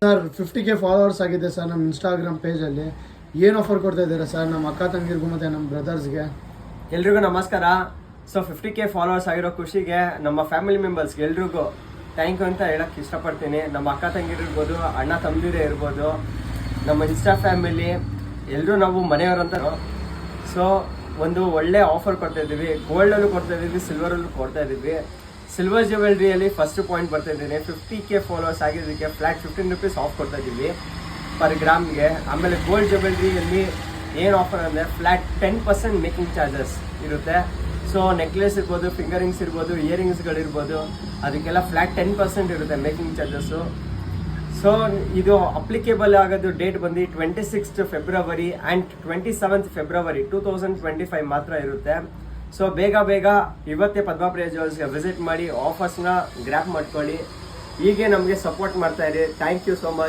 Sir 50K followers ಆಗಿದೆ sir ನಮ್ಮ Instagram ಪೇಜಲ್ಲಿ. ಏನು ಆಫರ್ ಕೊಡ್ತಾ ಇದ್ದೀರಾ ಸರ್ ನಮ್ಮ ಅಕ್ಕ ತಂಗಿರಿಗೂ ಮತ್ತು ನಮ್ಮ ಬ್ರದರ್ಸ್ಗೆ? ಎಲ್ರಿಗೂ ನಮಸ್ಕಾರ. ಸೊ 50K ಫಾಲೋವರ್ಸ್ ಆಗಿರೋ ಖುಷಿಗೆ ನಮ್ಮ ಫ್ಯಾಮಿಲಿ ಮೆಂಬರ್ಸ್ಗೆ ಎಲ್ರಿಗೂ ಥ್ಯಾಂಕ್ ಯು ಅಂತ ಹೇಳಕ್ಕೆ ಇಷ್ಟಪಡ್ತೀನಿ. ನಮ್ಮ ಅಕ್ಕ ತಂಗಿರು ಇರ್ಬೋದು, ಅಣ್ಣ ತಮ್ಮದಿರೇ ಇರ್ಬೋದು, ನಮ್ಮ ಇನ್ಸ್ಟಾ ಫ್ಯಾಮಿಲಿ ಎಲ್ಲರೂ ನಾವು ಮನೆಯವರಂತ. ಸೊ ಒಂದು ಒಳ್ಳೆ ಆಫರ್ ಕೊಡ್ತಾ ಇದ್ದೀವಿ. ಗೋಲ್ಡಲ್ಲೂ ಕೊಡ್ತಾ ಇದ್ದೀವಿ, ಸಿಲ್ವರಲ್ಲೂ ಕೊಡ್ತಾ ಇದ್ದೀವಿ. ಸಿಲ್ವರ್ ಜ್ಯುವೆಲ್ರಿಯಲ್ಲಿ ಫಸ್ಟ್ ಪಾಯಿಂಟ್ ಬರ್ತಾ ಇದ್ದೀನಿ. 50K ಫಾಲೋವರ್ಸ್ ಆಗಿದ್ದಕ್ಕೆ ಫ್ಲಾಟ್ 15 ರೂಪೀಸ್ ಆಫ್ ಕೊಡ್ತಾ ಇದ್ದೀವಿ ಪರ್ ಗ್ರಾಮ್ಗೆ. ಆಮೇಲೆ ಗೋಲ್ಡ್ ಜ್ಯುವೆಲ್ರಿಯಲ್ಲಿ ಏನು ಆಫರ್ ಅಂದರೆ ಫ್ಲಾಟ್ 10% ಮೇಕಿಂಗ್ ಚಾರ್ಜಸ್ ಇರುತ್ತೆ. ಸೊ ನೆಕ್ಲೆಸ್ ಇರ್ಬೋದು, ಫಿಂಗರಿಂಗ್ಸ್ ಇರ್ಬೋದು, ಇಯರಿಂಗ್ಸ್ಗಳಿರ್ಬೋದು, ಅದಕ್ಕೆಲ್ಲ ಫ್ಲಾಟ್ 10% ಇರುತ್ತೆ ಮೇಕಿಂಗ್ ಚಾರ್ಜಸ್ಸು. ಸೊ ಇದು ಅಪ್ಲಿಕೇಬಲ್ ಆಗೋದು ಡೇಟ್ ಬಂದು 26 ಫೆಬ್ರವರಿ ಆ್ಯಂಡ್ 27 ಫೆಬ್ರವರಿ 2025 ಮಾತ್ರ ಇರುತ್ತೆ. ಸೊ ಬೇಗ ಇವತ್ತೇ ಪದ್ಮಪ್ರಿಯ ಜ್ಯುವೆಲ್ಸ್ಗೆ ವಿಸಿಟ್ ಮಾಡಿ ಆಫರ್ಸ್ನ ಗ್ರ್ಯಾಪ್ ಮಾಡ್ಕೊಳ್ಳಿ. ಹೀಗೆ ನಮಗೆ ಸಪೋರ್ಟ್ ಮಾಡ್ತಾ ಇರಿ. Thank you so much.